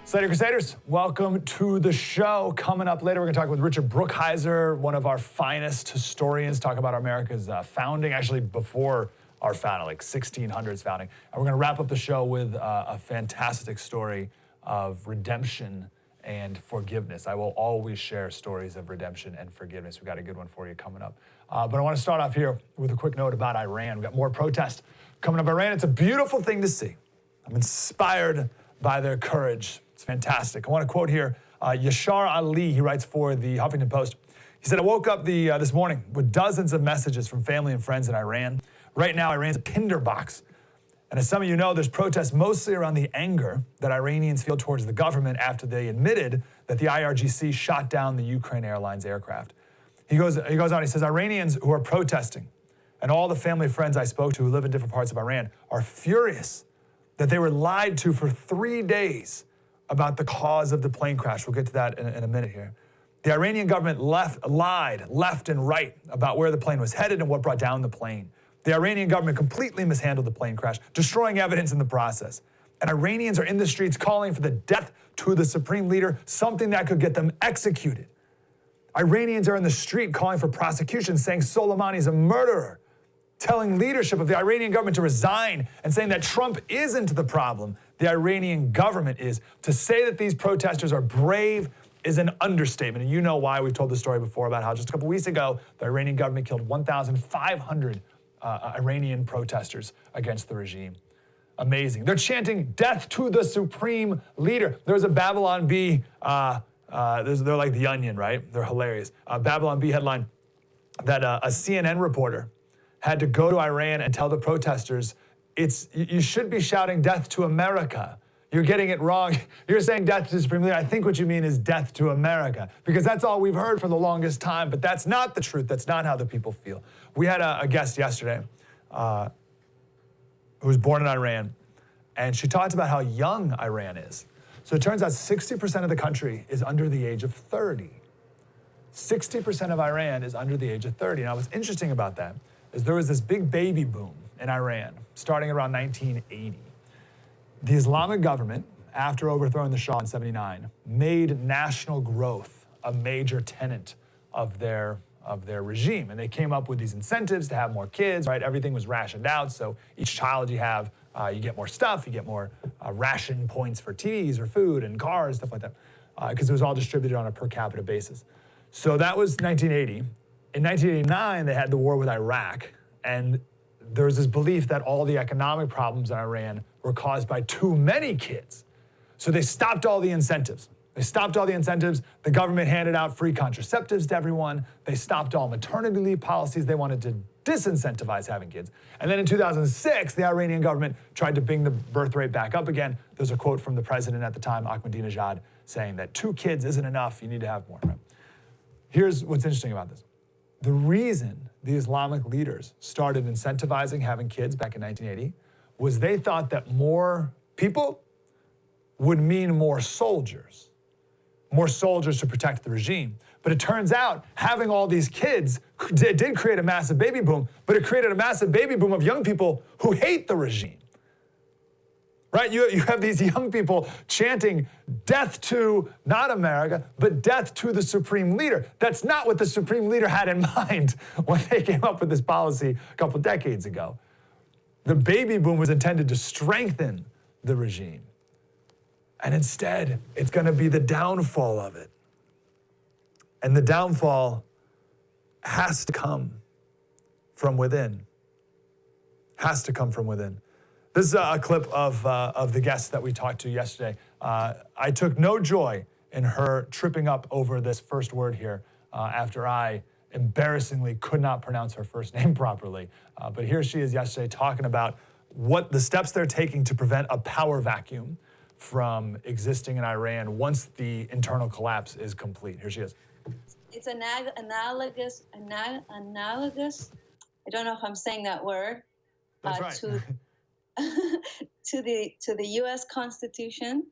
Slater Crusaders, welcome to the show. Coming up later, we're going to talk with Richard Brookhiser, one of our finest historians, talk about America's founding, actually before our founding, like 1600s founding. And we're going to wrap up the show with a fantastic story of redemption and forgiveness. I will always share stories of redemption and forgiveness. We've got a good one for you coming up. But I want to start off here with a quick note about Iran. We've got more protests coming up. Iran, it's a beautiful thing to see. I'm inspired by their courage. It's fantastic. I want to quote here Yashar Ali. He writes for the Huffington Post. He said, I woke up this morning with dozens of messages from family and friends in Iran. Right now, Iran's a tinderbox. And as some of you know, there's protests mostly around the anger that Iranians feel towards the government after they admitted that the IRGC shot down the Ukraine Airlines aircraft. He goes on, he says, Iranians who are protesting and all the family friends I spoke to who live in different parts of Iran are furious that they were lied to for 3 days about the cause of the plane crash. We'll get to that in a minute here. The Iranian government lied left and right about where the plane was headed and what brought down the plane. The Iranian government completely mishandled the plane crash, destroying evidence in the process. And Iranians are in the streets calling for the death to the supreme leader, something that could get them executed. Iranians are in the street calling for prosecution, saying Soleimani is a murderer, telling leadership of the Iranian government to resign and saying that Trump isn't the problem, the Iranian government is. To say that these protesters are brave is an understatement. And you know why. We've told the story before about how just a couple weeks ago, the Iranian government killed 1,500 Iranian protesters against the regime. Amazing. They're chanting death to the supreme leader. There's a Babylon Bee, they're like the Onion, right? They're hilarious. Babylon Bee headline that a CNN reporter had to go to Iran and tell the protesters, you should be shouting death to America. You're getting it wrong. You're saying death to the supreme leader. I think what you mean is death to America, because that's all we've heard for the longest time, but that's not the truth. That's not how the people feel. We had a guest yesterday who was born in Iran, and she talked about how young Iran is. So it turns out 60% of the country is under the age of 30. 60% of Iran is under the age of 30. Now, what's interesting about that is there was this big baby boom in Iran starting around 1980. The Islamic government, after overthrowing the Shah in 79, made national growth a major tenet of their regime. And they came up with these incentives to have more kids, right? Everything was rationed out. So each child you have, you get more stuff, you get more ration points for TVs or food and cars, stuff like that, because it was all distributed on a per capita basis. So that was 1980. In 1989, they had the war with Iraq, and there was this belief that all the economic problems in Iran were caused by too many kids. So they stopped all the incentives. The government handed out free contraceptives to everyone. They stopped all maternity leave policies. They wanted to disincentivize having kids. And then in 2006, the Iranian government tried to bring the birth rate back up again. There's a quote from the president at the time, Ahmadinejad, saying that 2 kids isn't enough. You need to have more. Right? Here's what's interesting about this. The reason the Islamic leaders started incentivizing having kids back in 1980 was they thought that more people would mean more soldiers to protect the regime. But it turns out having all these kids did create a massive baby boom, but it created a massive baby boom of young people who hate the regime. Right? You have these young people chanting death to, not America, but death to the supreme leader. That's not what the supreme leader had in mind when they came up with this policy a couple decades ago. The baby boom was intended to strengthen the regime. And instead, it's going to be the downfall of it. And the downfall has to come from within. Has to come from within. This is a clip of the guest that we talked to yesterday. I took no joy in her tripping up over this first word here after I embarrassingly could not pronounce her first name properly. But here she is yesterday talking about what the steps they're taking to prevent a power vacuum from existing in Iran once the internal collapse is complete. Here she is. It's analogous, I don't know if I'm saying that word, That's right. to the U.S. Constitution.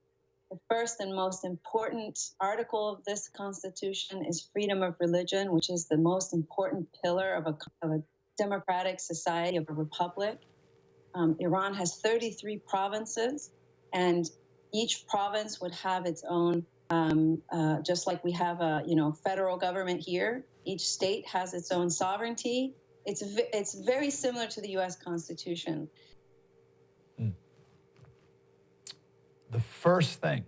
The first and most important article of this Constitution is freedom of religion, which is the most important pillar of a democratic society, of a republic. Iran has 33 provinces, and Each province would have its own, just like we have a federal government here. Each state has its own sovereignty. It's very similar to the U.S. Constitution. The first thing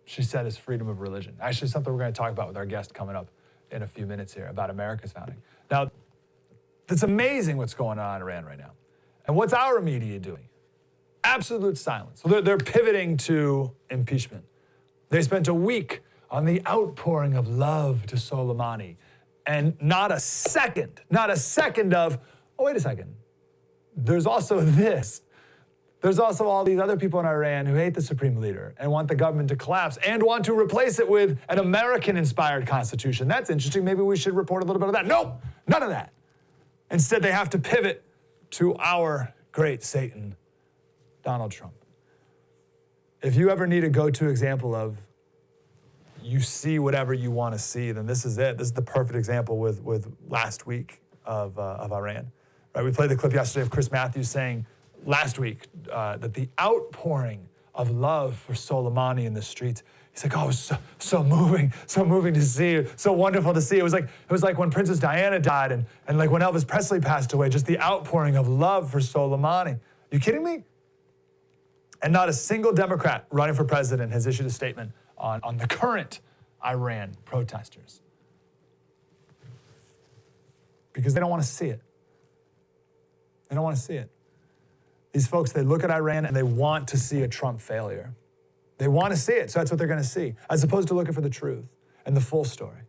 she said is freedom of religion. Actually, something we're going to talk about with our guest coming up in a few minutes here about America's founding. Now, it's amazing what's going on in Iran right now. And what's our media doing? Absolute silence. So they're pivoting to impeachment. They spent a week on the outpouring of love to Soleimani, and not a second of, oh, wait a second. There's also this. There's also all these other people in Iran who hate the supreme leader and want the government to collapse and want to replace it with an American-inspired constitution. That's interesting. Maybe we should report a little bit of that. Nope, none of that. Instead, they have to pivot to our great Satan, Donald Trump. If you ever need a go-to example of you see whatever you want to see, then this is it. This is the perfect example with last week of Iran. Right? We played the clip yesterday of Chris Matthews saying last week that the outpouring of love for Soleimani in the streets. He's like, oh, it was so moving to see, so wonderful to see. It was like when Princess Diana died and like when Elvis Presley passed away, just the outpouring of love for Soleimani. You kidding me? And not a single Democrat running for president has issued a statement on the current Iran protesters. Because they don't want to see it. They don't want to see it. These folks, they look at Iran and they want to see a Trump failure. They want to see it, so that's what they're going to see, as opposed to looking for the truth and the full story,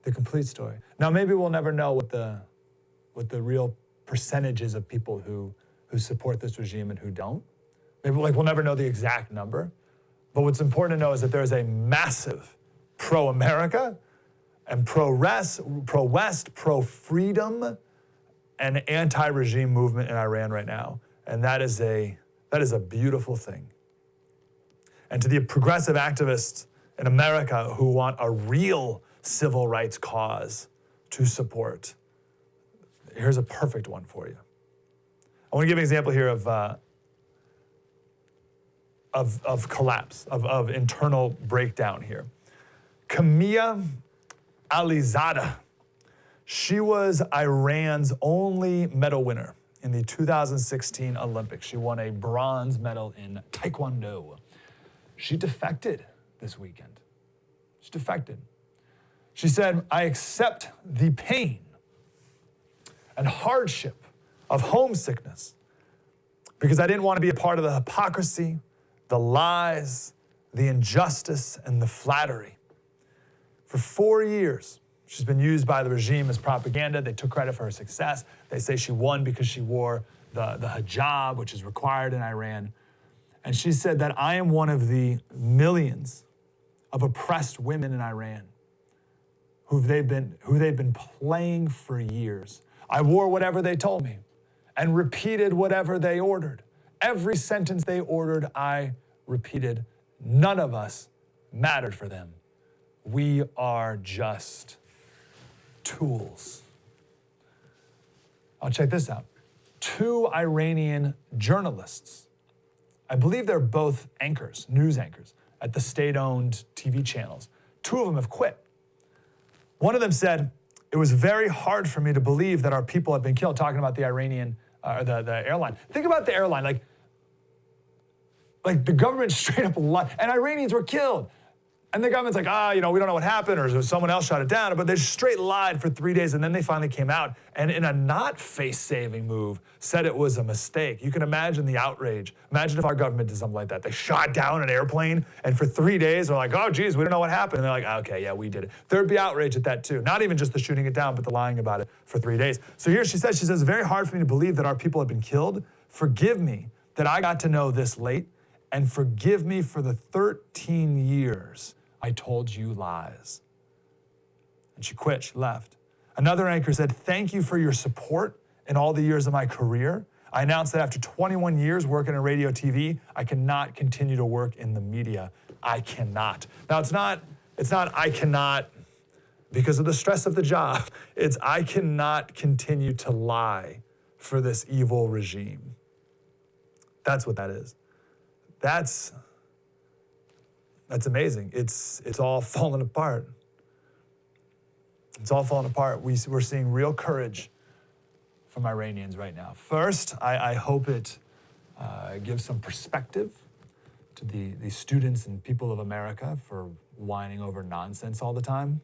the complete story. Now, maybe we'll never know what the real percentage is of people who support this regime and who don't. Maybe we'll never know the exact number. But what's important to know is that there is a massive pro-America and pro-West, pro-freedom, and anti-regime movement in Iran right now. And that is a beautiful thing. And to the progressive activists in America who want a real civil rights cause to support, here's a perfect one for you. I want to give an example here of collapse, of internal breakdown here. Kamia Alizadeh, she was Iran's only medal winner in the 2016 Olympics. She won a bronze medal in Taekwondo. She defected this weekend. She defected. She said, I accept the pain and hardship of homesickness because I didn't want to be a part of the hypocrisy, the lies, the injustice, and the flattery. For 4 years, she's been used by the regime as propaganda. They took credit for her success. They say she won because she wore the hijab, which is required in Iran. And she said that I am one of the millions of oppressed women in Iran who they've been playing for years. I wore whatever they told me and repeated whatever they ordered. Every sentence they ordered, I repeated. None of us mattered for them. We are just tools. Oh, check this out. 2 Iranian journalists, I believe they're both anchors, news anchors, at the state-owned TV channels. 2 of them have quit. One of them said, it was very hard for me to believe that our people had been killed, talking about the Iranian, the airline. Think about the airline, like the government straight up lied, and Iranians were killed. And the government's like, we don't know what happened, or someone else shot it down, but they straight lied for 3 days, and then they finally came out, and in a not face-saving move, said it was a mistake. You can imagine the outrage. Imagine if our government did something like that. They shot down an airplane, and for 3 days, they're like, oh, geez, we don't know what happened. And they're like, okay, yeah, we did it. There'd be outrage at that, too. Not even just the shooting it down, but the lying about it for 3 days. So here she says, it's very hard for me to believe that our people had been killed. Forgive me that I got to know this late, and forgive me for the 13 years I told you lies. And she quit, she left. Another anchor said, thank you for your support in all the years of my career. I announced that after 21 years working in radio TV, I cannot continue to work in the media. I cannot. Now it's not I cannot because of the stress of the job. It's I cannot continue to lie for this evil regime. That's what that is. That's That's amazing. It's all falling apart. It's all falling apart. We're seeing real courage from Iranians right now. First, I hope it gives some perspective to the students and people of America for whining over nonsense all the time.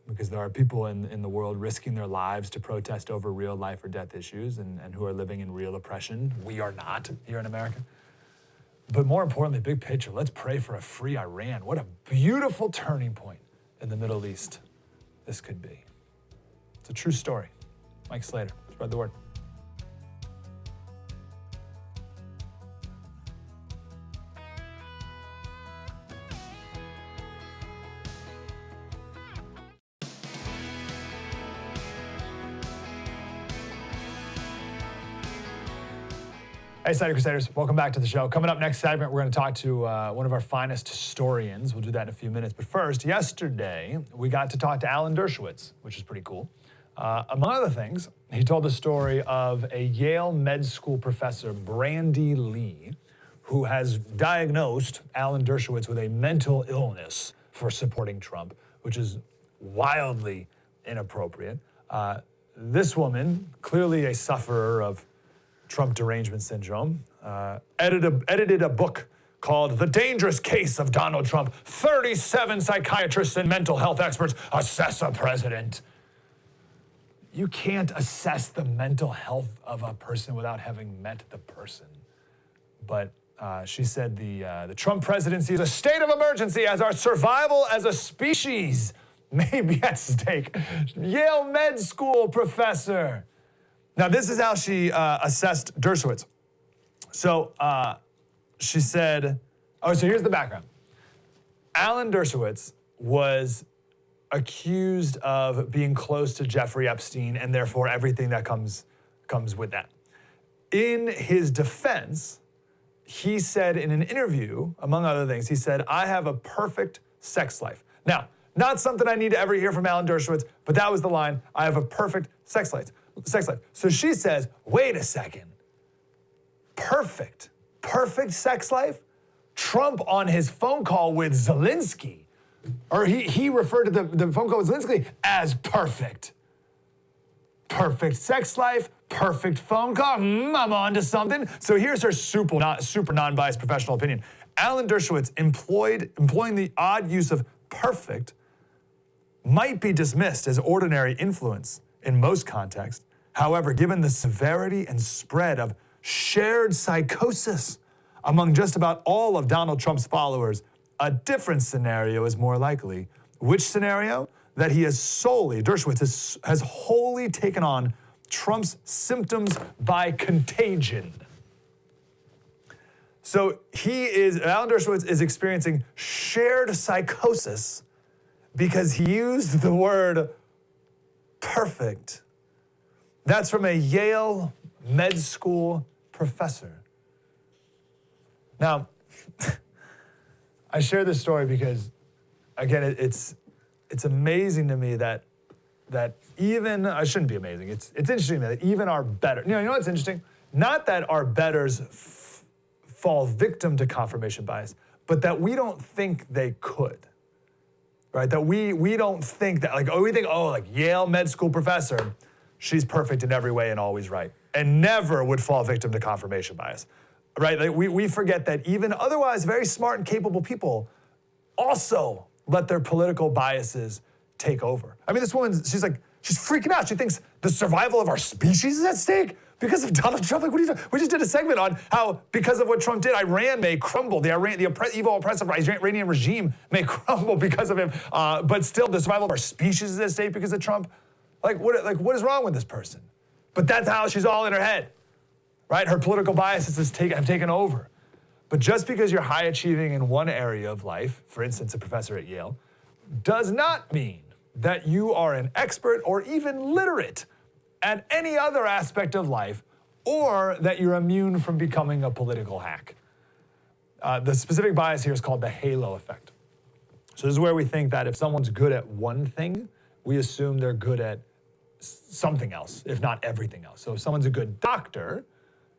Because there are people in the world risking their lives to protest over real life or death issues and who are living in real oppression. We are not here in America. But more importantly, big picture, let's pray for a free Iran. What a beautiful turning point in the Middle East this could be. It's a true story. Mike Slater, spread the word. Hey, Slater Crusaders, welcome back to the show. Coming up next segment, we're going to talk to one of our finest historians. We'll do that in a few minutes. But first, yesterday, we got to talk to Alan Dershowitz, which is pretty cool. Among other things, he told the story of a Yale med school professor, Brandy Lee, who has diagnosed Alan Dershowitz with a mental illness for supporting Trump, which is wildly inappropriate. This woman, clearly a sufferer of Trump derangement syndrome, edited a book called The Dangerous Case of Donald Trump. 37 psychiatrists and mental health experts assess a president. You can't assess the mental health of a person without having met the person. But she said the Trump presidency is a state of emergency as our survival as a species may be at stake. Yale med school professor. Now, this is how she assessed Dershowitz. So she said, so here's the background. Alan Dershowitz was accused of being close to Jeffrey Epstein and therefore everything that comes with that. In his defense, he said in an interview, among other things, he said, I have a perfect sex life. Now, not something I need to ever hear from Alan Dershowitz, but that was the line, I have a perfect sex life. So she says, wait a second. Perfect sex life? Trump on his phone call with Zelensky, or he referred to the phone call with Zelensky as perfect. Perfect sex life, perfect phone call. I'm on to something. So here's her super non-biased professional opinion. Alan Dershowitz employing the odd use of perfect might be dismissed as ordinary influence in most contexts. However, given the severity and spread of shared psychosis among just about all of Donald Trump's followers, a different scenario is more likely. Which scenario? That Dershowitz has wholly taken on Trump's symptoms by contagion. So Alan Dershowitz is experiencing shared psychosis because he used the word perfect. That's from a Yale med school professor. Now, I share this story because, again, it's amazing to me that even, it shouldn't be amazing, it's interesting that even our better, you know what's interesting? Not that our betters fall victim to confirmation bias, but that we don't think they could, right? That we don't think that, like Yale med school professor, she's perfect in every way and always right, and never would fall victim to confirmation bias, right? Like we forget that even otherwise very smart and capable people also let their political biases take over. I mean, this woman, she's freaking out. She thinks the survival of our species is at stake because of Donald Trump. Like, what are you doing? We just did a segment on how, because of what Trump did, Iran may crumble. The evil, oppressive Iranian regime may crumble because of him. But still, the survival of our species is at stake because of Trump. What is wrong with this person? But that's how she's all in her head, right? Her political biases have taken over. But just because you're high achieving in one area of life, for instance, a professor at Yale, does not mean that you are an expert or even literate at any other aspect of life, or that you're immune from becoming a political hack. The specific bias here is called the halo effect. So this is where we think that if someone's good at one thing, we assume they're good at something else, if not everything else. So if someone's a good doctor,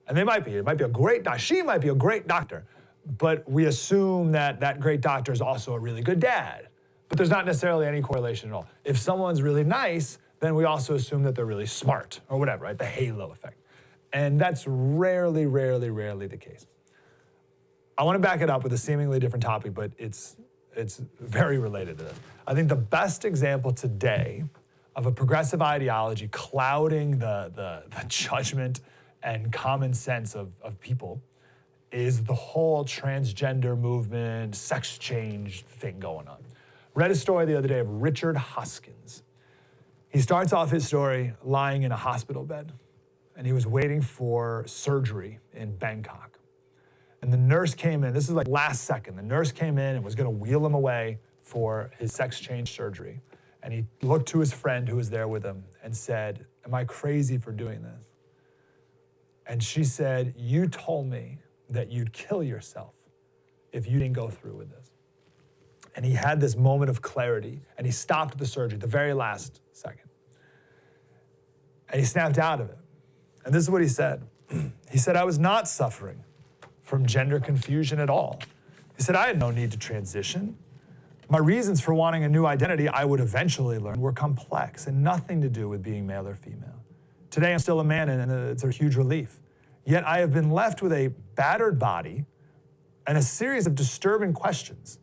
and it might be a great doctor, she might be a great doctor, but we assume that that great doctor is also a really good dad. But there's not necessarily any correlation at all. If someone's really nice, then we also assume that they're really smart or whatever, right? The halo effect. And that's rarely the case. I want to back it up with a seemingly different topic, but it's very related to this. I think the best example today of a progressive ideology clouding the judgment and common sense of people is the whole transgender movement, sex change thing going on. Read a story the other day of Richard Hoskins. He starts off his story lying in a hospital bed, and he was waiting for surgery in Bangkok. And the nurse came in, this is like last second, the nurse came in and was gonna wheel him away for his sex change surgery. And he looked to his friend who was there with him and said, "Am I crazy for doing this?" And she said, "You told me that you'd kill yourself if you didn't go through with this." And he had this moment of clarity, and he stopped the surgery at the very last second. And he snapped out of it. And this is what he said. He said, "I was not suffering from gender confusion at all." He said, "I had no need to transition. My reasons for wanting a new identity I would eventually learn were complex and nothing to do with being male or female. Today I'm still a man and it's a huge relief. Yet I have been left with a battered body and a series of disturbing questions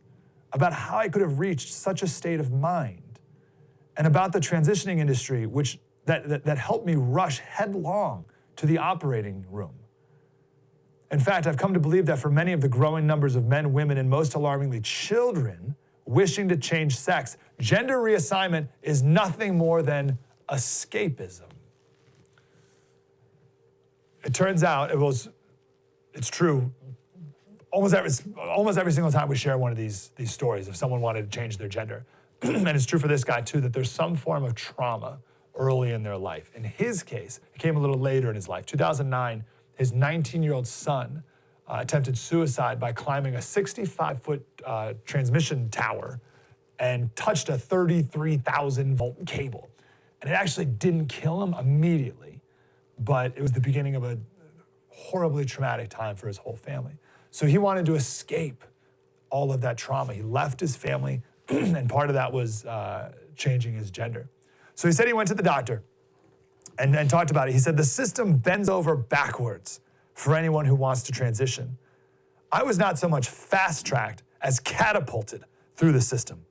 about how I could have reached such a state of mind and about the transitioning industry that helped me rush headlong to the operating room. In fact, I've come to believe that for many of the growing numbers of men, women, and most alarmingly children wishing to change sex, gender reassignment is nothing more than escapism." It turns out it's true. Almost every single time we share one of these stories, if someone wanted to change their gender, and it's true for this guy too, that there's some form of trauma early in their life. In his case, it came a little later in his life. 2009, his 19-year-old son attempted suicide by climbing a 65-foot transmission tower and touched a 33,000-volt cable. And it actually didn't kill him immediately, but it was the beginning of a horribly traumatic time for his whole family. So he wanted to escape all of that trauma. He left his family, and part of that was changing his gender. So he said he went to the doctor and talked about it. He said, "The system bends over backwards for anyone who wants to transition. I was not so much fast-tracked as catapulted through the system.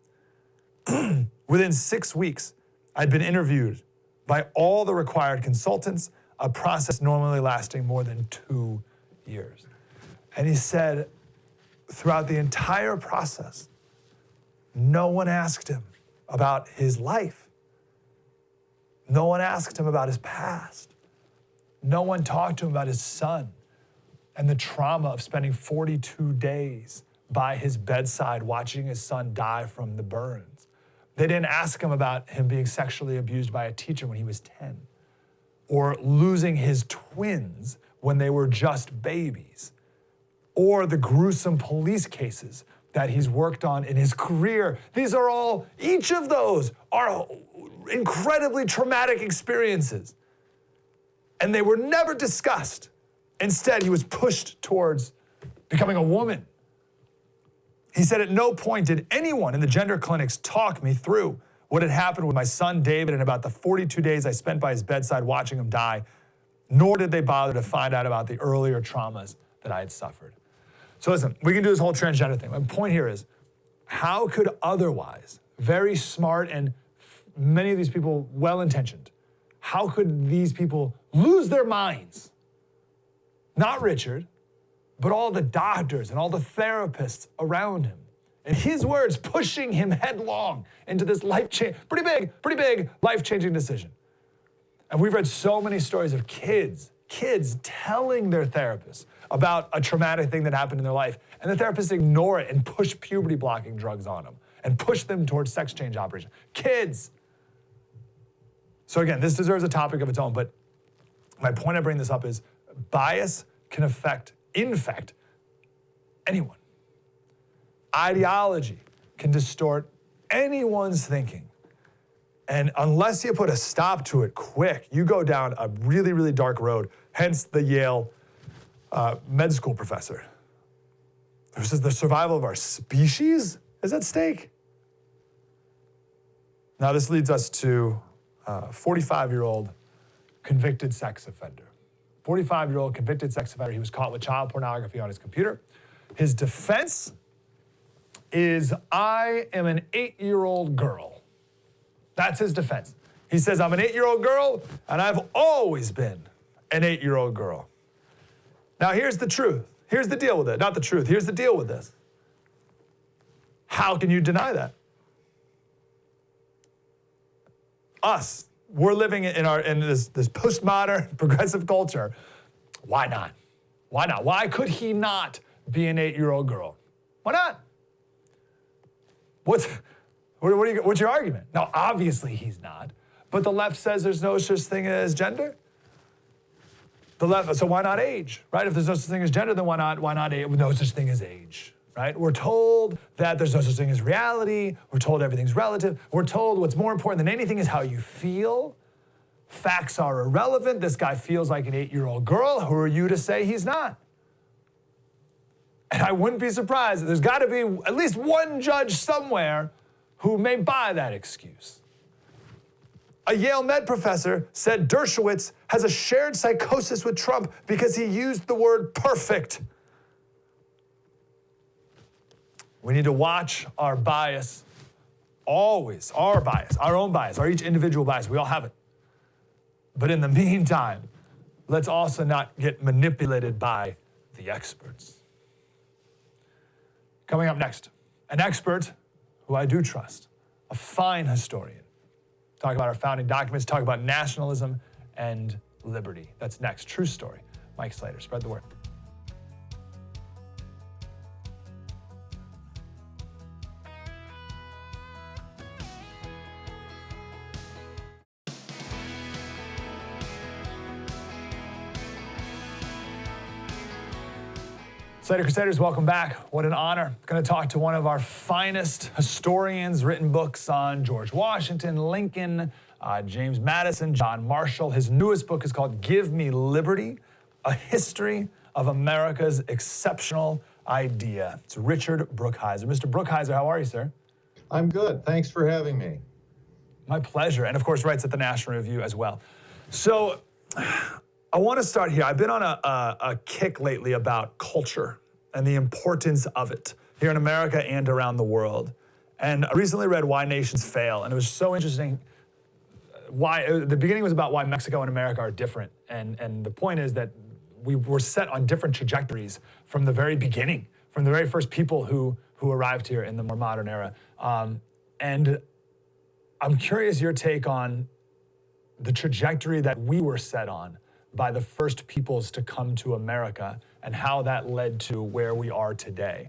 Within 6 weeks, I'd been interviewed by all the required consultants, a process normally lasting more than 2 years." And he said, throughout the entire process, no one asked him about his life. No one asked him about his past. No one talked to him about his son and the trauma of spending 42 days by his bedside watching his son die from the burns. They didn't ask him about him being sexually abused by a teacher when he was 10, or losing his twins when they were just babies, or the gruesome police cases that he's worked on in his career. Each of those are incredibly traumatic experiences. And they were never discussed. Instead, he was pushed towards becoming a woman. He said, "At no point did anyone in the gender clinics talk me through what had happened with my son David and about the 42 days I spent by his bedside watching him die, nor did they bother to find out about the earlier traumas that I had suffered." So listen, we can do this whole transgender thing. My point here is, how could otherwise very smart and many of these people well-intentioned, how could these people lose their minds? Not Richard, but all the doctors and all the therapists around him. In his words, pushing him headlong into this pretty big life-changing decision. And we've read so many stories of kids telling their therapists about a traumatic thing that happened in their life, and the therapists ignore it and push puberty-blocking drugs on them and push them towards sex change operations. Kids. So again, this deserves a topic of its own, but my point I bring this up is bias can infect anyone. Ideology can distort anyone's thinking. And unless you put a stop to it quick, you go down a really dark road, hence the Yale med school professor. This is the survival of our species is at stake. Now, this leads us to a 45-year-old convicted sex offender. 45-year-old convicted sex offender. He was caught with child pornography on his computer. His defense is, I am an 8-year-old girl. That's his defense. He says, I'm an 8-year-old girl, and I've always been an 8-year-old girl. Now, here's the truth. Here's the deal with it. Not the truth. Here's the deal with this. How can you deny that? Us, we're living in this postmodern progressive culture. Why not? Why not? Why could he not be an 8-year-old girl? Why not? What's your argument? Now, obviously he's not, but the left says there's no such thing as gender. The left, so why not age, right? If there's no such thing as gender, then why not age? No such thing as age, right? We're told that there's no such thing as reality. We're told everything's relative. We're told what's more important than anything is how you feel. Facts are irrelevant. This guy feels like an 8-year-old girl. Who are you to say he's not? And I wouldn't be surprised. There's got to be at least one judge somewhere who may buy that excuse. A Yale Med professor said Dershowitz has a shared psychosis with Trump because he used the word perfect. We need to watch our bias, always, our bias, our own bias, our each individual bias. We all have it. But in the meantime, let's also not get manipulated by the experts. Coming up next, an expert who I do trust, a fine historian. Talk about our founding documents, talk about nationalism and liberty. That's next. True story. Mike Slater, spread the word. Slater Crusaders, welcome back. What an honor. Going to talk to one of our finest historians, written books on George Washington, Lincoln, James Madison, John Marshall. His newest book is called Give Me Liberty, A History of America's Exceptional Idea. It's Richard Brookhiser. Mr. Brookhiser, how are you, sir? I'm good. Thanks for having me. My pleasure. And of course, writes at the National Review as well. So I want to start here. I've been on a kick lately about culture and the importance of it here in America and around the world. And I recently read Why Nations Fail, and it was so interesting. The beginning was about why Mexico and America are different. And the point is that we were set on different trajectories from the very beginning, from the very first people who arrived here in the more modern era. And I'm curious your take on the trajectory that we were set on by the first peoples to come to America and how that led to where we are today.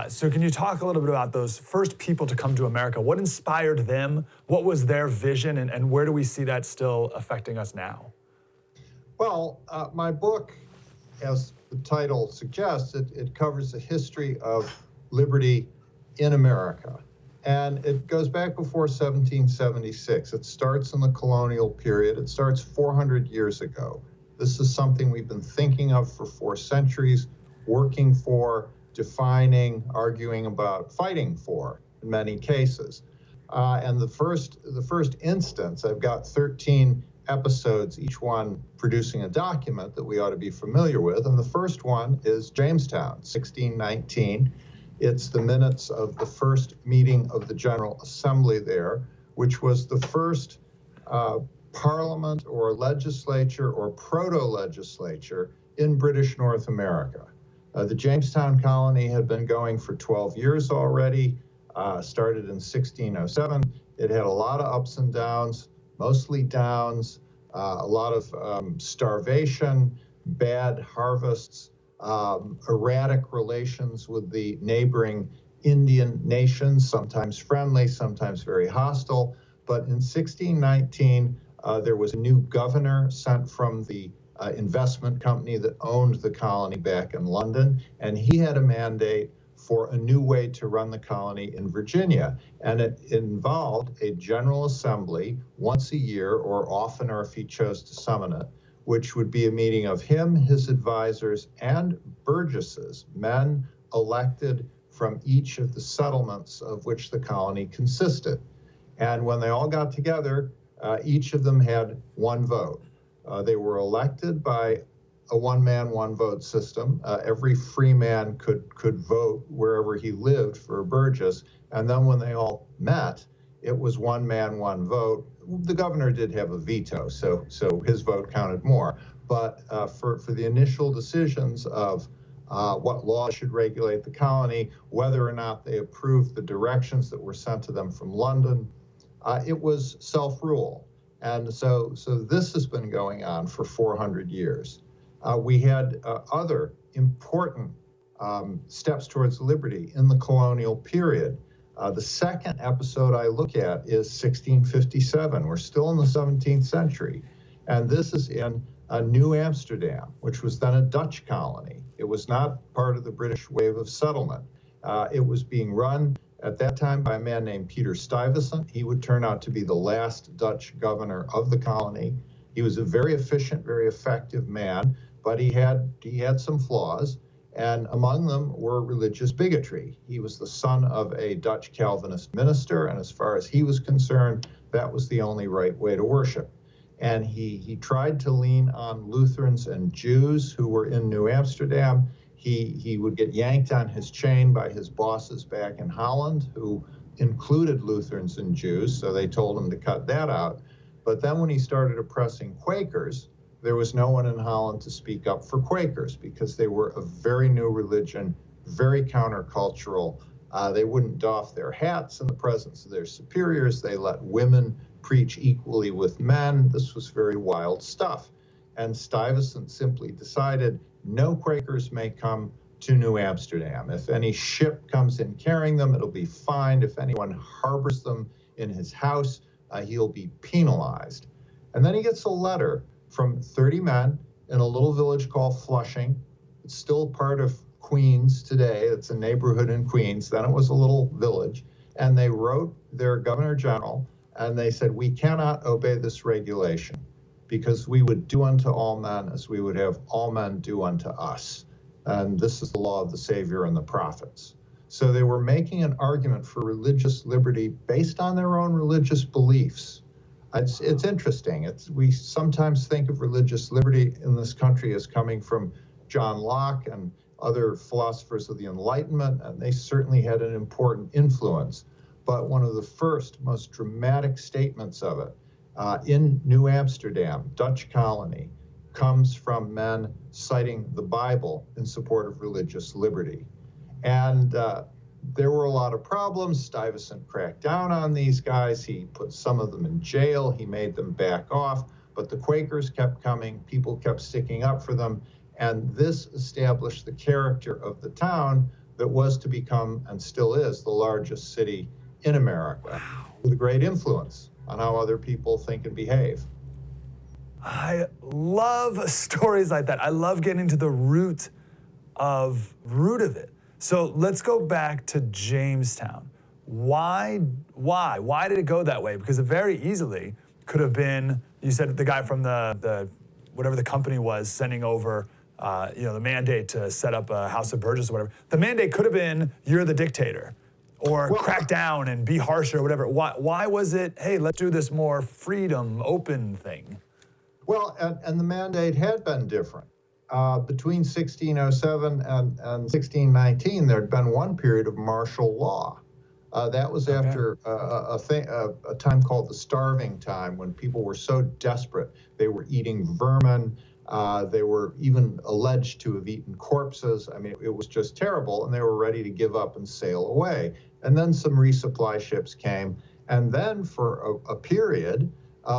So can you talk a little bit about those first people to come to America? What inspired them? What was their vision? And where do we see that still affecting us now? Well, my book, as the title suggests, it covers the history of liberty in America. And it goes back before 1776. It starts in the colonial period. It starts 400 years ago. This is something we've been thinking of for 4 centuries, working for, defining, arguing about, fighting for in many cases. And the first instance, I've got 13 episodes, each one producing a document that we ought to be familiar with. And the first one is Jamestown, 1619. It's the minutes of the first meeting of the General Assembly there, which was the first parliament or legislature or proto-legislature in British North America. The Jamestown colony had been going for 12 years already, started in 1607. It had a lot of ups and downs, mostly downs, a lot of starvation, bad harvests, erratic relations with the neighboring Indian nations, sometimes friendly, sometimes very hostile. But in 1619, there was a new governor sent from the investment company that owned the colony back in London, and he had a mandate for a new way to run the colony in Virginia. And it involved a General Assembly once a year, or oftener if he chose to summon it, which would be a meeting of him, his advisors, and burgesses, men, elected from each of the settlements of which the colony consisted. And when they all got together, each of them had one vote. They were elected by a one-man, one-vote system. Every free man could vote wherever he lived for a burgess. And then when they all met, it was one man, one vote. The governor did have a veto, so his vote counted more. But for the initial decisions of what laws should regulate the colony, whether or not they approved the directions that were sent to them from London, it was self-rule. And so this has been going on for 400 years. We had other important steps towards liberty in the colonial period. The second episode I look at is 1657. We're still in the 17th century. And this is in New Amsterdam, which was then a Dutch colony. It was not part of the British wave of settlement. It was being run at that time by a man named Peter Stuyvesant. He would turn out to be the last Dutch governor of the colony. He was a very efficient, very effective man, but he had some flaws, and among them were religious bigotry. He was the son of a Dutch Calvinist minister, and as far as he was concerned, that was the only right way to worship. And he tried to lean on Lutherans and Jews who were in New Amsterdam. He would get yanked on his chain by his bosses back in Holland, who included Lutherans and Jews, so they told him to cut that out. But then when he started oppressing Quakers, there was no one in Holland to speak up for Quakers because they were a very new religion, very countercultural. They wouldn't doff their hats in the presence of their superiors. They let women preach equally with men. This was very wild stuff. And Stuyvesant simply decided no Quakers may come to New Amsterdam. If any ship comes in carrying them, it'll be fined. If anyone harbors them in his house, he'll be penalized. And then he gets a letter from 30 men in a little village called Flushing. It's still part of Queens today. It's a neighborhood in Queens. Then it was a little village. And they wrote their governor general, and they said, we cannot obey this regulation because we would do unto all men as we would have all men do unto us. And this is the law of the Savior and the prophets. So they were making an argument for religious liberty based on their own religious beliefs. It's interesting. We sometimes think of religious liberty in this country as coming from John Locke and other philosophers of the Enlightenment, and they certainly had an important influence. But one of the first, most dramatic statements of it in New Amsterdam, Dutch colony, comes from men citing the Bible in support of religious liberty. And there were a lot of problems. Stuyvesant cracked down on these guys. He put some of them in jail. He made them back off. But the Quakers kept coming. People kept sticking up for them. And this established the character of the town that was to become, and still is, the largest city in America, with a great influence on how other people think and behave. I love stories like that. I love getting to the root of it. So let's go back to Jamestown. Why did it go that way? Because it very easily could have been, you said the guy from the whatever the company was sending over the mandate to set up a House of Burgess or whatever. The mandate could have been, you're the dictator, or crack down and be harsher or whatever. Why was it, hey, let's do this more freedom, open thing? Well, and the mandate had been different. Between 1607 and 1619, there had been one period of martial law. That was after a time called the starving time, when people were so desperate. They were eating vermin. They were even alleged to have eaten corpses. I mean, it was just terrible, and they were ready to give up and sail away. And then some resupply ships came. And then for a period,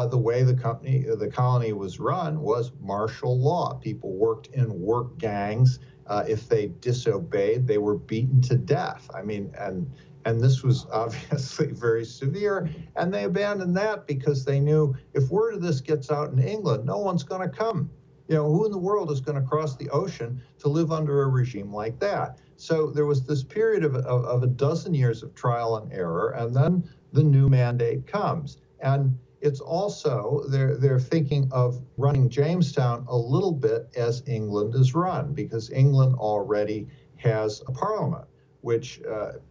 the way the colony was run was martial law. People worked in work gangs. If they disobeyed, they were beaten to death. I mean, and this was obviously very severe. And they abandoned that because they knew if word of this gets out in England, no one's going to come. You know, who in the world is going to cross the ocean to live under a regime like that? So there was this period of a dozen years of trial and error, and then the new mandate comes. And it's also, they're thinking of running Jamestown a little bit as England is run, because England already has a parliament, which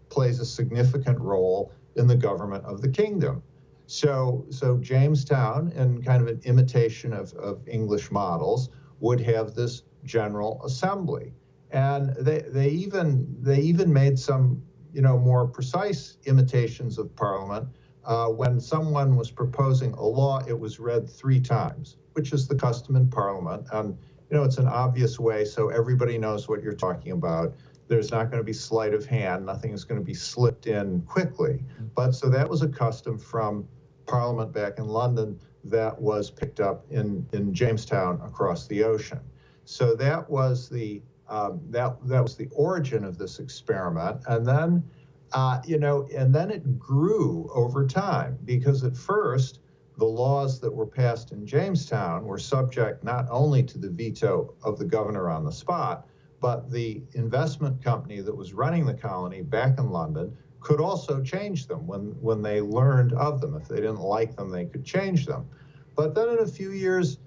plays a significant role in the government of the kingdom. So Jamestown, in kind of an imitation of English models, would have this General Assembly, and they even made some more precise imitations of Parliament. When someone was proposing a law, it was read 3 times, which is the custom in Parliament, and it's an obvious way, so everybody knows what you're talking about. There's not going to be sleight of hand. Nothing is going to be slipped in quickly. But so that was a custom from Parliament back in London that was picked up in Jamestown across the ocean. So that was the origin of this experiment, and then it grew over time, because at first the laws that were passed in Jamestown were subject not only to the veto of the governor on the spot, but the investment company that was running the colony back in London could also change them when they learned of them. If they didn't like them, they could change them. But then in a few years,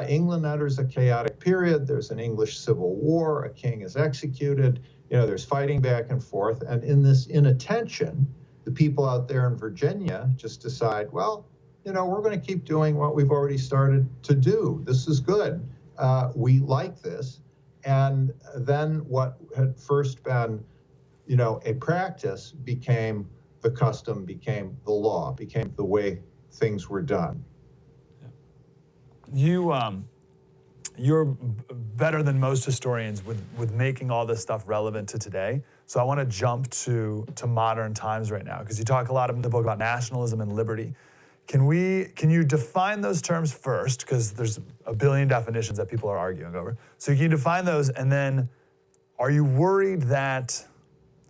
England enters a chaotic period. There's an English civil war. A king is executed. There's fighting back and forth. And in this inattention, the people out there in Virginia just decide, well, we're going to keep doing what we've already started to do. This is good. We like this. And then what had first been, a practice became the custom, became the law, became the way things were done. You're better than most historians with making all this stuff relevant to today. So I want to jump to modern times right now, because you talk a lot in the book about nationalism and liberty. Can you define those terms first? Because there's a billion definitions that people are arguing over. So can you define those, and then are you worried that,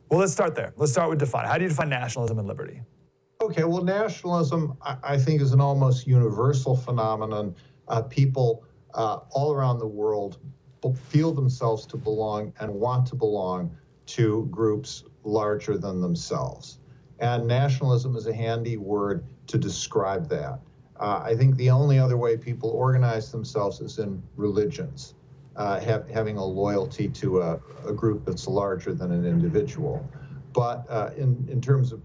well, let's start there. Let's start with define. How do you define nationalism and liberty? Okay, well, nationalism, I think, is an almost universal phenomenon. People all around the world feel themselves to belong and want to belong to groups larger than themselves. And nationalism is a handy word to describe that. I think the only other way people organize themselves is in religions, having a loyalty to a group that's larger than an individual. But in terms of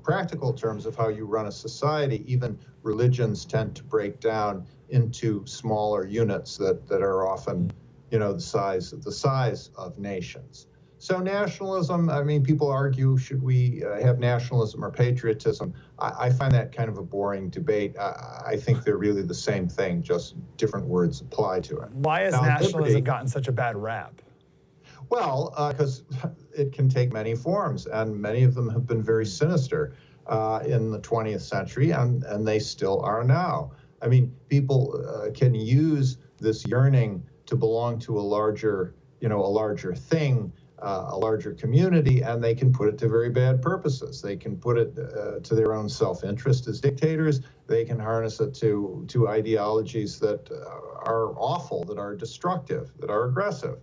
practical terms of how you run a society, even religions tend to break down into smaller units that are often, the size of nations. So nationalism, I mean, people argue, should we have nationalism or patriotism? I find that kind of a boring debate. I think they're really the same thing, just different words apply to it. Why has nationalism gotten such a bad rap? Well, because it can take many forms, and many of them have been very sinister in the 20th century, and they still are now. I mean, people can use this yearning to belong to a larger thing, a larger community, and they can put it to very bad purposes. They can put it to their own self-interest as dictators. They can harness it to ideologies that are awful, that are destructive, that are aggressive.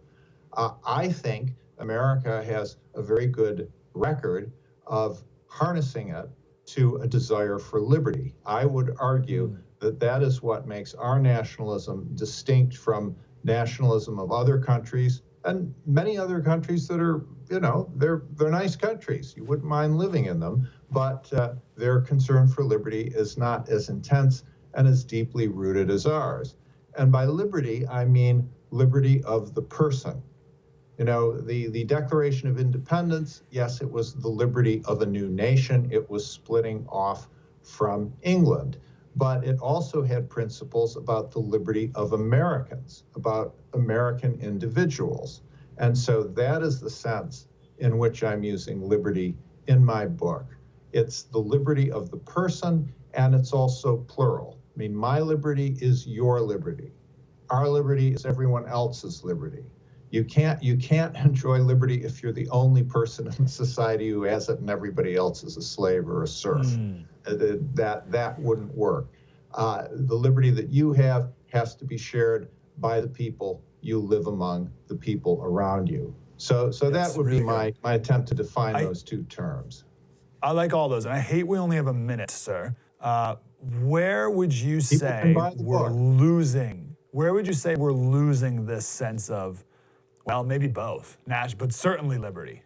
I think America has a very good record of harnessing it to a desire for liberty. I would argue that is what makes our nationalism distinct from nationalism of other countries, and many other countries that are, they're nice countries. You wouldn't mind living in them, but their concern for liberty is not as intense and as deeply rooted as ours. And by liberty, I mean liberty of the person. The Declaration of Independence, yes, it was the liberty of a new nation. It was splitting off from England. But it also had principles about the liberty of Americans, about American individuals. And so that is the sense in which I'm using liberty in my book. It's the liberty of the person, and it's also plural. I mean, my liberty is your liberty. Our liberty is everyone else's liberty. You can't enjoy liberty if you're the only person in the society who has it and everybody else is a slave or a serf. That wouldn't work. The liberty that you have has to be shared by the people you live among, the people around you. So that would really be my attempt to define those two terms. I like all those, and I hate we only have a minute, sir. Where would you say we're losing? Where would you say we're losing this sense of Well, maybe both, Nash, but certainly liberty.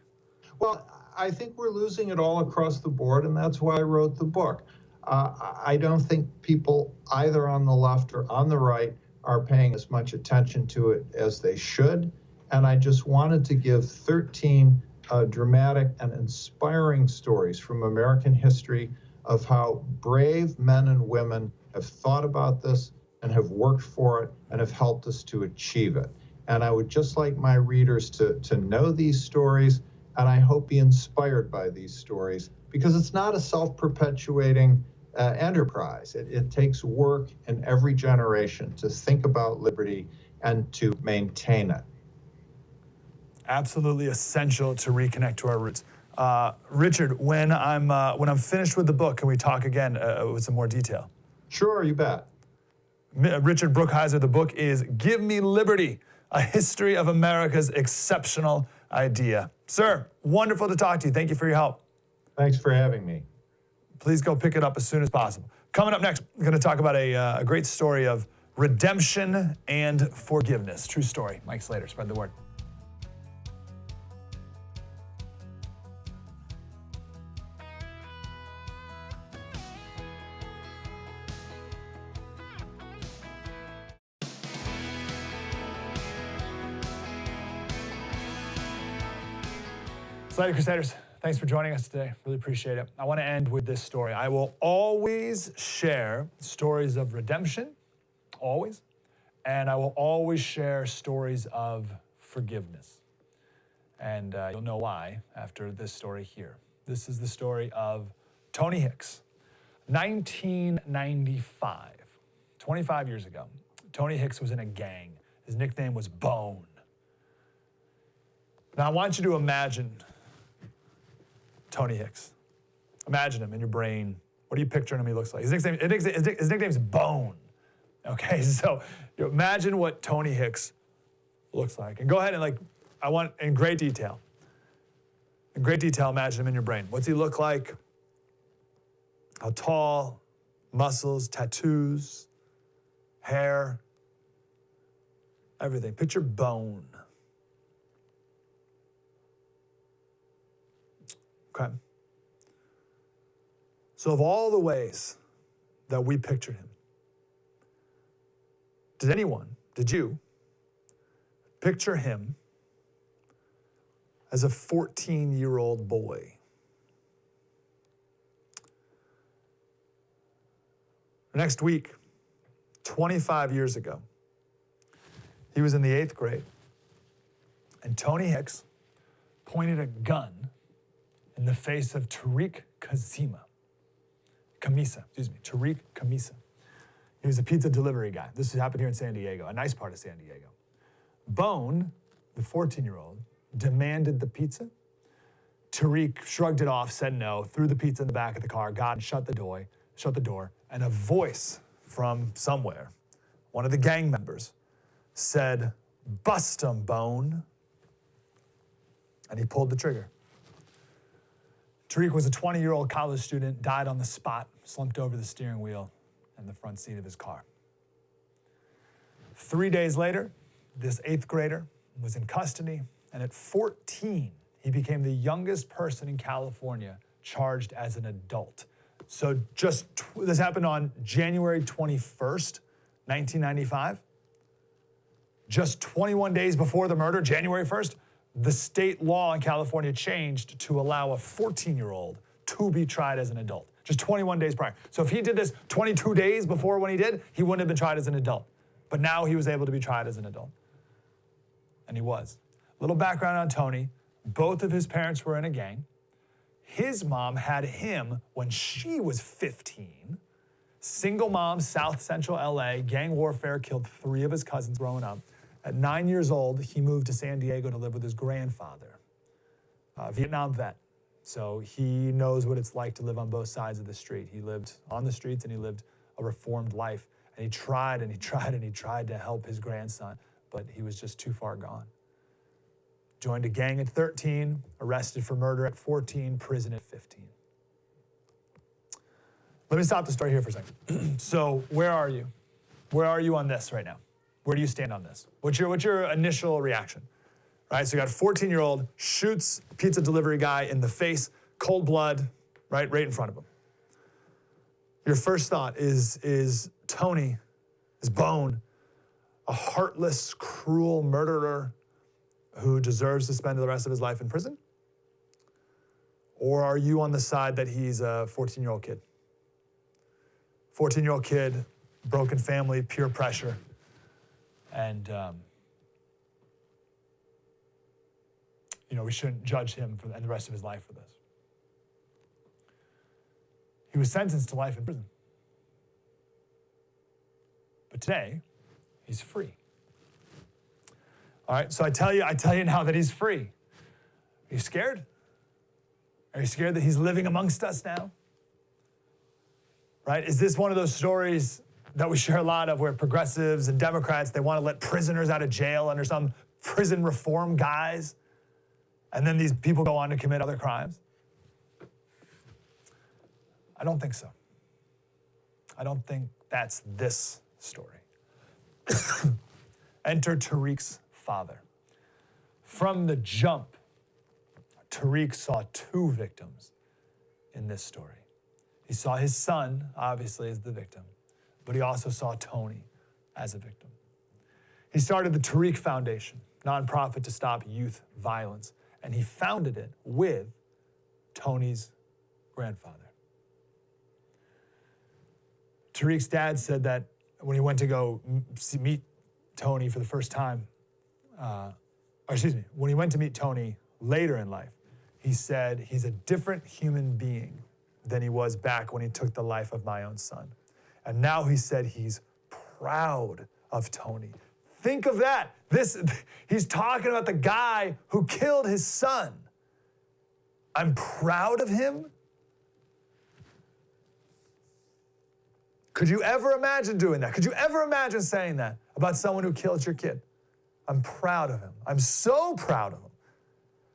Well, I think we're losing it all across the board, and that's why I wrote the book. I don't think people either on the left or on the right are paying as much attention to it as they should. And I just wanted to give 13 dramatic and inspiring stories from American history of how brave men and women have thought about this and have worked for it and have helped us to achieve it. And I would just like my readers to know these stories, and I hope be inspired by these stories, because it's not a self-perpetuating enterprise. It takes work in every generation to think about liberty and to maintain it. Absolutely essential to reconnect to our roots. Richard, when I'm finished with the book, can we talk again with some more detail? Sure, you bet. Richard Brookhiser, the book is Give Me Liberty, A History of America's Exceptional Idea. Sir, wonderful to talk to you. Thank you for your help. Thanks for having me. Please go pick it up as soon as possible. Coming up next, we're going to talk about a great story of redemption and forgiveness. True story. Mike Slater, spread the word. Slater Crusaders, thanks for joining us today. Really appreciate it. I want to end with this story. I will always share stories of redemption, always, and I will always share stories of forgiveness. And you'll know why after this story here. This is the story of Tony Hicks. 1995, 25 years ago, Tony Hicks was in a gang. His nickname was Bone. Now I want you to imagine Tony Hicks. Imagine him in your brain. What are you picturing him he looks like? His nickname's Bone. Okay, so imagine what Tony Hicks looks like. And go ahead and I want in great detail, imagine him in your brain. What's he look like? How tall, muscles, tattoos, hair, everything. Picture Bone. Okay. So of all the ways that we pictured him, did you picture him as a 14-year-old boy? Next week, 25 years ago, he was in the 8th grade, and Tony Hicks pointed a gun in the face of Tariq Tariq Kamisa. He was a pizza delivery guy. This happened here in San Diego, a nice part of San Diego. Bone, the 14-year-old, demanded the pizza. Tariq shrugged it off, said no, threw the pizza in the back of the car, got and shut the door, and a voice from somewhere, one of the gang members, said, "Bust him, Bone." And he pulled the trigger. Tariq was a 20-year-old college student, died on the spot, slumped over the steering wheel and the front seat of his car. 3 days later, this 8th grader was in custody, and at 14, he became the youngest person in California charged as an adult. So this happened on January 21st, 1995. Just 21 days before the murder, January 1st, the state law in California changed to allow a 14-year-old to be tried as an adult, just 21 days prior. So if he did this 22 days before when he did, he wouldn't have been tried as an adult. But now he was able to be tried as an adult. And he was. Little background on Tony. Both of his parents were in a gang. His mom had him when she was 15. Single mom, South Central LA, gang warfare, killed 3 of his cousins growing up. At 9 years old, he moved to San Diego to live with his grandfather, a Vietnam vet. So he knows what it's like to live on both sides of the street. He lived on the streets and he lived a reformed life. And he tried to help his grandson, but he was just too far gone. Joined a gang at 13, arrested for murder at 14, prison at 15. Let me stop the story here for a second. So where are you? Where are you on this right now? Where do you stand on this? What's your initial reaction? right? So you got a 14-year-old shoots a pizza delivery guy in the face, cold blood, right in front of him. Your first thought is Tony, is Bone, a heartless, cruel murderer who deserves to spend the rest of his life in prison? Or are you on the side that he's a 14-year-old kid? 14-year-old kid, broken family, peer pressure, and we shouldn't judge him and the rest of his life for this. He was sentenced to life in prison. But today, he's free. All right, so I tell you now that he's free. Are you scared? Are you scared that he's living amongst us now? Right? Is this one of those stories that we share a lot of where progressives and Democrats, they want to let prisoners out of jail under some prison reform guise, and then these people go on to commit other crimes? I don't think so. I don't think that's this story. Enter Tariq's father. From the jump, Tariq saw two victims in this story. He saw his son, obviously, as the victim, but he also saw Tony as a victim. He started the Tariq Foundation, nonprofit to stop youth violence, and he founded it with Tony's grandfather. Tariq's dad said that when he went to go meet Tony for the first time, when he went to meet Tony later in life, he said, he's a different human being than he was back when he took the life of my own son. And now he said he's proud of Tony. Think of that. He's talking about the guy who killed his son. I'm proud of him? Could you ever imagine doing that? Could you ever imagine saying that about someone who killed your kid? I'm proud of him. I'm so proud of him.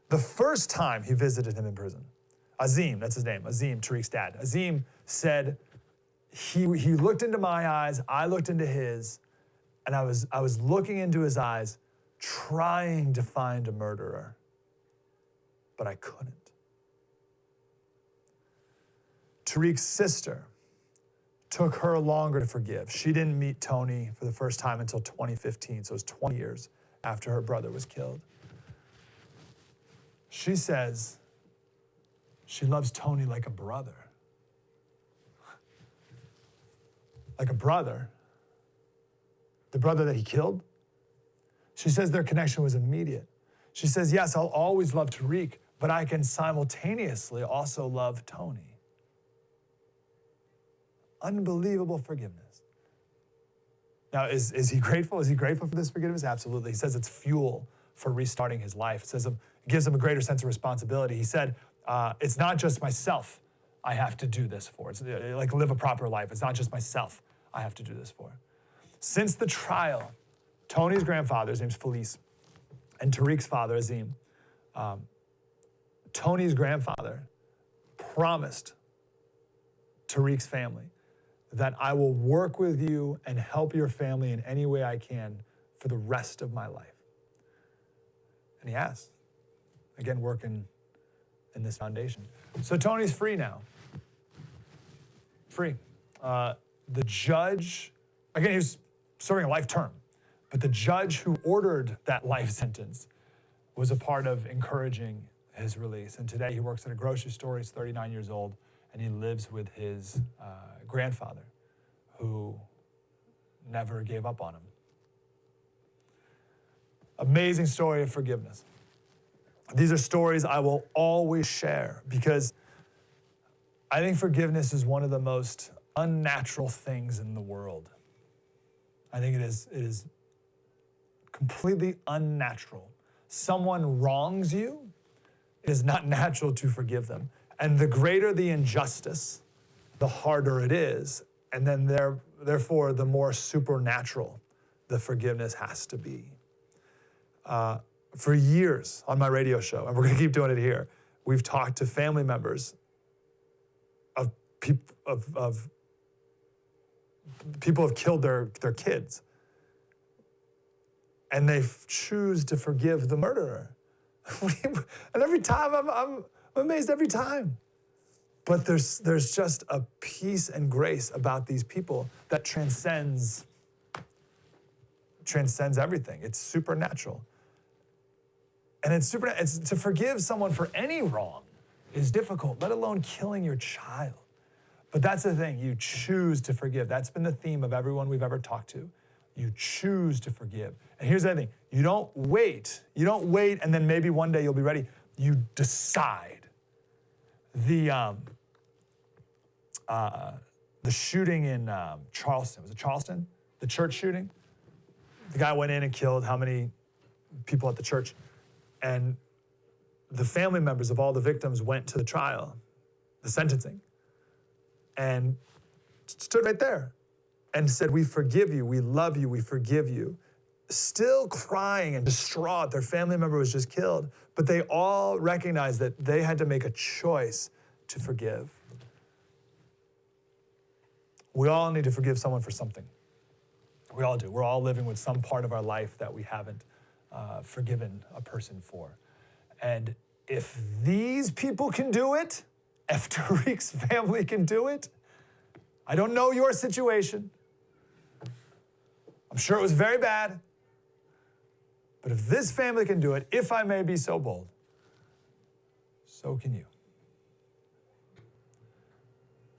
The first time he visited him in prison, Azim, that's his name, Azim, Tariq's dad. Azim said, he looked into my eyes, I looked into his, and I was looking into his eyes, trying to find a murderer, but I couldn't. Tariq's sister took her longer to forgive. She didn't meet Tony for the first time until 2015, so it was 20 years after her brother was killed. She says she loves Tony like a brother. Like a brother? The brother that he killed? She says their connection was immediate. She says, yes, I'll always love Tariq, but I can simultaneously also love Tony. Unbelievable forgiveness. Now, is he grateful? Is he grateful for this forgiveness? Absolutely. He says it's fuel for restarting his life. It gives him a greater sense of responsibility. He said, it's not just myself I have to do this for. It's like live a proper life. It's not just myself I have to do this for. Since the trial, Tony's grandfather, his name's Felice, and Tariq's father, Azim, Tony's grandfather promised Tariq's family that I will work with you and help your family in any way I can for the rest of my life. And he has. Again, working in this foundation. So Tony's free now. Free. The judge, again, he was serving a life term, but the judge who ordered that life sentence was a part of encouraging his release. And today he works at a grocery store. He's 39 years old, and he lives with his grandfather, who never gave up on him. Amazing story of forgiveness. These are stories I will always share because I think forgiveness is one of the most unnatural things in the world. I think it is completely unnatural. Someone wrongs you, it is not natural to forgive them. And the greater the injustice, the harder it is. And then therefore, the more supernatural the forgiveness has to be. For years on my radio show, and we're going to keep doing it here, we've talked to family members of people who have killed their kids. and they choose to forgive the murderer. And every time, I'm amazed every time. But there's just a peace and grace about these people that transcends everything. It's supernatural. And it's to forgive someone for any wrong is difficult, let alone killing your child. But that's the thing, you choose to forgive. That's been the theme of everyone we've ever talked to. You choose to forgive. And here's the thing, you don't wait and then maybe one day you'll be ready. You decide. The shooting in Charleston, was it Charleston? The church shooting? The guy went in and killed how many people at the church? And the family members of all the victims went to the trial, the sentencing, and stood right there and said, we forgive you, we love you, we forgive you. Still crying and distraught, their family member was just killed, but they all recognized that they had to make a choice to forgive. We all need to forgive someone for something. We all do. We're all living with some part of our life that we haven't forgiven a person for. And if these people can do it, if Tariq's family can do it, I don't know your situation. I'm sure it was very bad. But if this family can do it, if I may be so bold, so can you.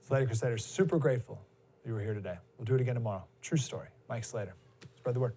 Slater Crusaders, super grateful you were here today. We'll do it again tomorrow. True story. Mike Slater. Spread the word.